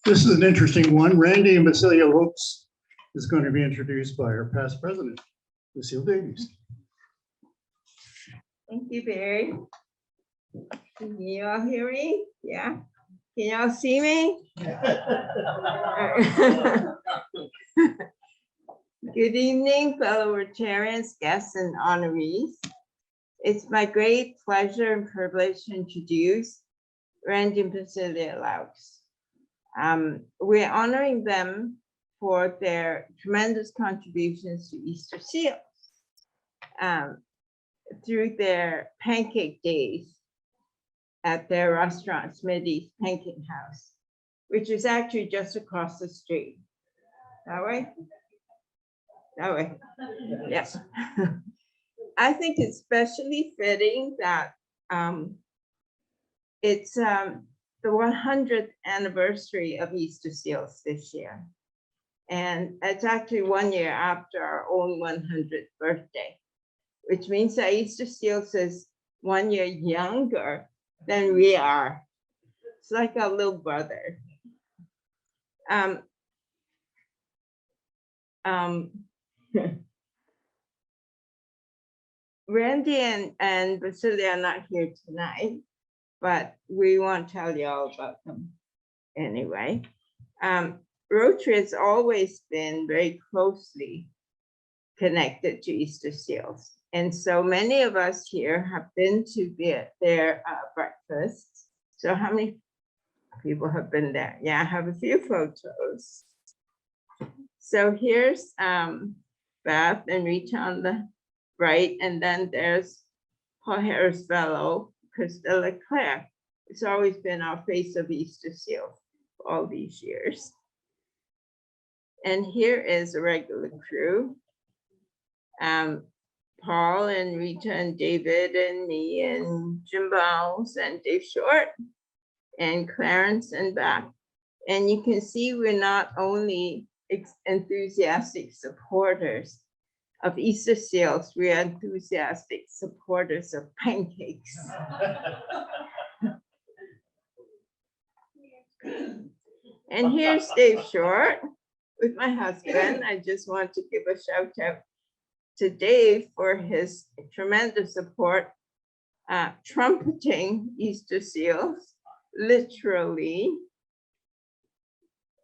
This is an interesting one. Randy and BASILIA LOUCKS is going to be introduced by our past president, LUCILLE Davies. Thank you, Barry. Can you all hear me? Yeah. Can y'all see me? Good evening, fellow Rotarians, guests, and honorees. It's my great pleasure and privilege to introduce Randy and BASILIA LOUCKS. We're honoring them for their tremendous contributions to Easter Seals through their pancake days at their restaurant, Smitty's Pancake House, which is actually just across the street. That way? That way. Yes. I think it's especially fitting that it's the 100th anniversary of Easter Seals this year. And it's actually 1 year after our own 100th birthday, which means that Easter Seals is 1 year younger than we are. It's like a little brother. Randy and BASILIA are not here tonight, but we want to tell you all about them anyway. Rotary has always been very closely connected to Easter Seals. And so many of us here have been to their breakfasts. So how many people have been there? Yeah, I have a few photos. So here's Beth and Rita on the right, and then there's Paul Harris Fellow, Krista Leclerc. It's always been our face of Easter Seal for all these years. And here is a regular crew. Paul and Rita and David and me and Jim Bowles and Dave Short and Clarence and Beth. And you can see we're not only enthusiastic supporters of Easter Seals, we are enthusiastic supporters of pancakes. And here's Dave Short with my husband. I just want to give a shout out to Dave for his tremendous support, trumpeting Easter Seals, literally.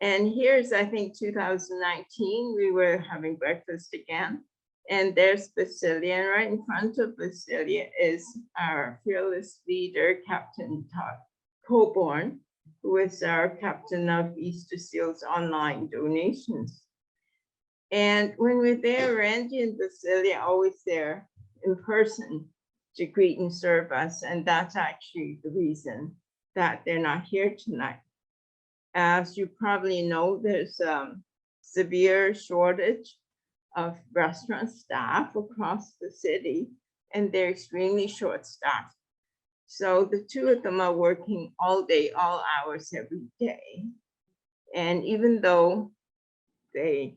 And here's, I think, 2019, we were having breakfast again. And there's BASILIA, and right in front of BASILIA is our fearless leader, Captain Todd Coburn, who is our captain of Easter Seals online donations. And when we're there, Randy and BASILIA are always there in person to greet and serve us. And that's actually the reason that they're not here tonight. As you probably know, there's a severe shortage of restaurant staff across the city, and they're extremely short-staffed. So the two of them are working all day, all hours every day. And even though they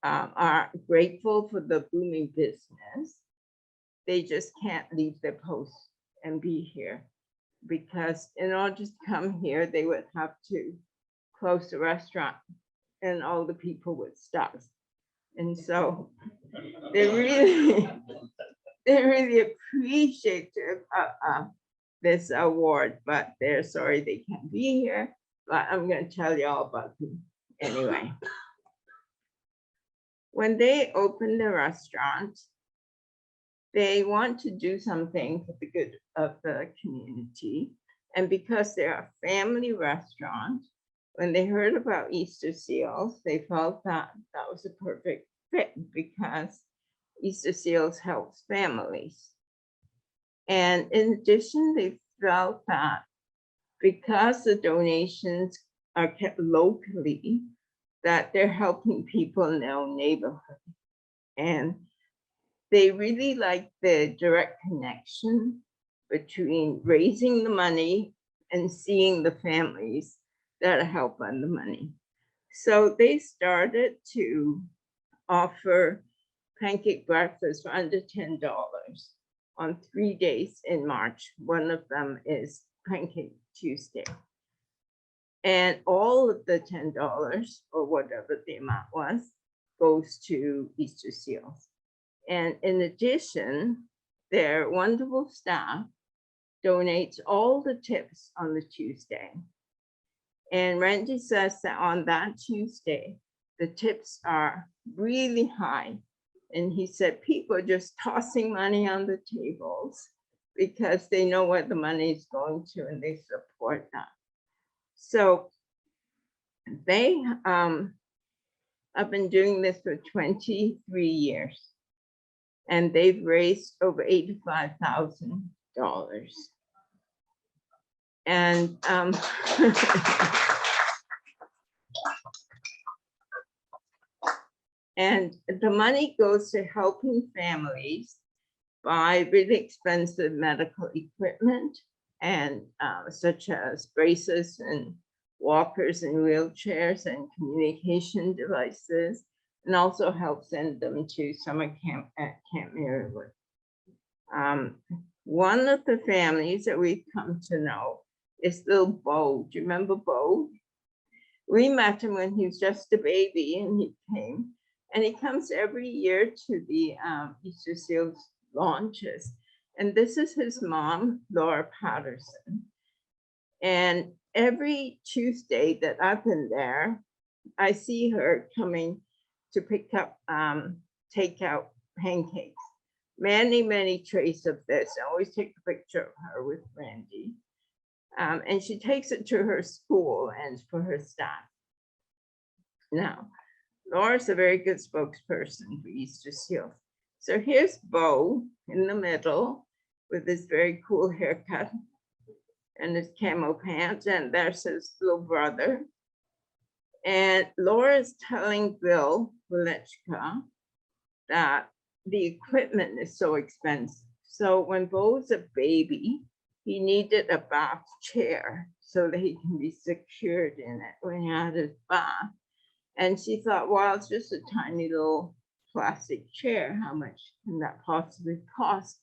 are grateful for the booming business, they just can't leave their post and be here, because in order to come here, they would have to close the restaurant and all the people would stop. And so they really appreciate this award, but they're sorry they can't be here. But I'm going to tell you all about them anyway. When they open the restaurant, they want to do something for the good of the community. And because they're a family restaurant, when they heard about Easter Seals, they felt that that was a perfect fit, because Easter Seals helps families. And in addition, they felt that because the donations are kept locally, that they're helping people in their own neighborhood. And they really like the direct connection between raising the money and seeing the families that help on the money. So they started to offer pancake breakfast for under $10 on 3 days in March. One of them is Pancake Tuesday. And all of the $10 or whatever the amount was goes to Easter Seals. And in addition, their wonderful staff donates all the tips on the Tuesday. And Randy says that on that Tuesday, the tips are really high. And he said people are just tossing money on the tables because they know where the money is going to and they support that. So they have been doing this for 23 years and they've raised over $85,000. And and the money goes to helping families buy really expensive medical equipment and such as braces and walkers and wheelchairs and communication devices, and also help send them to summer camp at Camp Marywood. One of the families that we've come to know is little Bo. Do you remember Bo? We met him when he was just a baby and he came. And he comes every year to the Easter Seals launches. And this is his mom, Laura Patterson. And every Tuesday that I've been there, I see her coming to pick up takeout pancakes. Many, many trays of this. I always take a picture of her with Randy. And she takes it to her school and for her staff. Now, Laura's a very good spokesperson for Easter Seals. So here's Bo in the middle with his very cool haircut and his camo pants, and there's his little brother. And Laura's telling Bill Welechka that the equipment is so expensive. So when Bo was a baby, he needed a bath chair so that he can be secured in it when he had his bath. And she thought, well, it's just a tiny little plastic chair. How much can that possibly cost?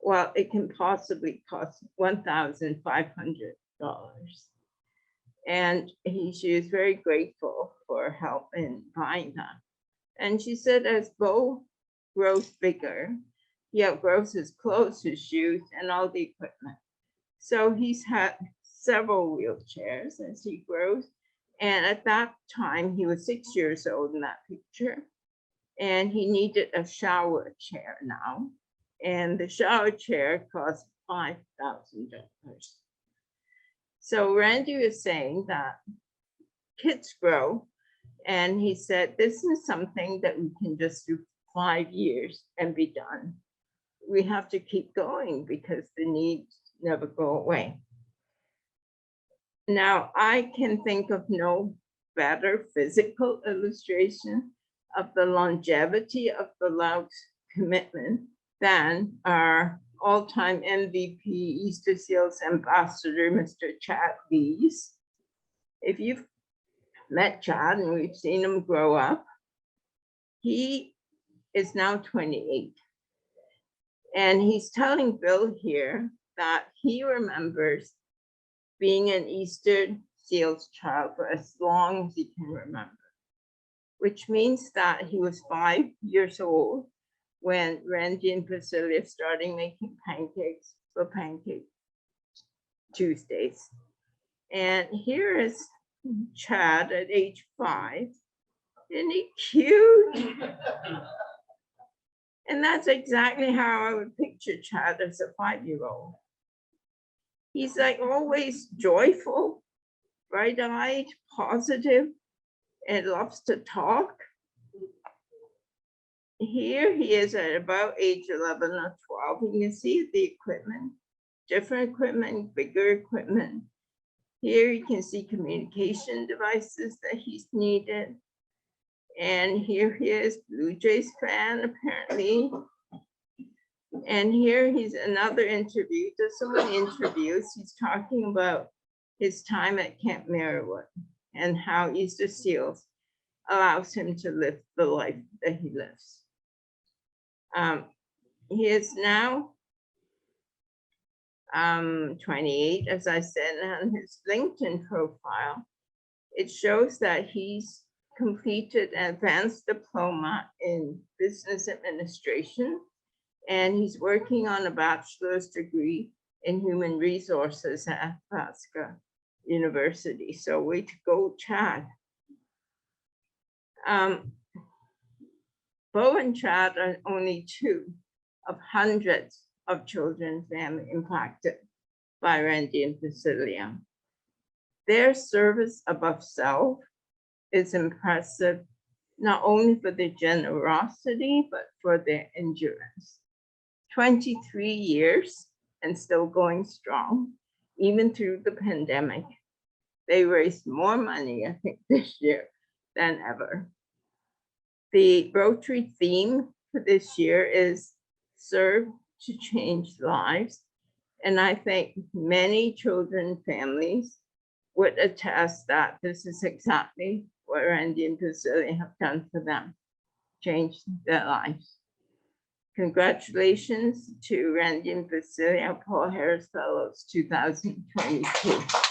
Well, it can possibly cost $1,500. And she was very grateful for help in buying that. And she said, as Bo grows bigger, he outgrows his clothes, his shoes, and all the equipment. So he's had several wheelchairs as he grows. And at that time, he was 6 years old in that picture. And he needed a shower chair now. And the shower chair cost $5,000. So Randy was saying that kids grow. And he said, this is something that we can just do 5 years and be done. We have to keep going because the needs never go away. Now, I can think of no better physical illustration of the longevity of the LOUCKS commitment than our all-time MVP Easter Seals ambassador, Mr. Chad Lees. If you've met Chad and we've seen him grow up, he is now 28. And he's telling Bill here that he remembers being an Easter Seals child for as long as he can remember, which means that he was 5 years old when Randy and Basilia started making pancakes for Pancake Tuesdays. And here is Chad at age 5. Isn't he cute? And that's exactly how I would picture Chad as a 5-year-old. He's like always joyful, bright-eyed, positive, and loves to talk. Here he is at about age 11 or 12. You can see the equipment, different equipment, bigger equipment. Here you can see communication devices that he's needed. And here he is, Blue Jays fan, apparently. And here he's another interview, does so many interviews. He's talking about his time at Camp Marywood and how Easter Seals allows him to live the life that he lives. He is now 28, as I said, on his LinkedIn profile, it shows that he's completed an advanced diploma in business administration, and he's working on a bachelor's degree in human resources at Alaska University. So way to go, Chad. Bo and Chad are only two of hundreds of children and families impacted by Randy and Basilia. Their service above self is impressive, not only for their generosity, but for their endurance. 23 years and still going strong, even through the pandemic. They raised more money, I think, this year than ever. The Rotary theme for this year is Serve to Change Lives. And I think many children and families would attest that this is exactly what Randy and Basilia have done for them, changed their lives. Congratulations to Randy and Basilia Paul Harris Fellows 2022.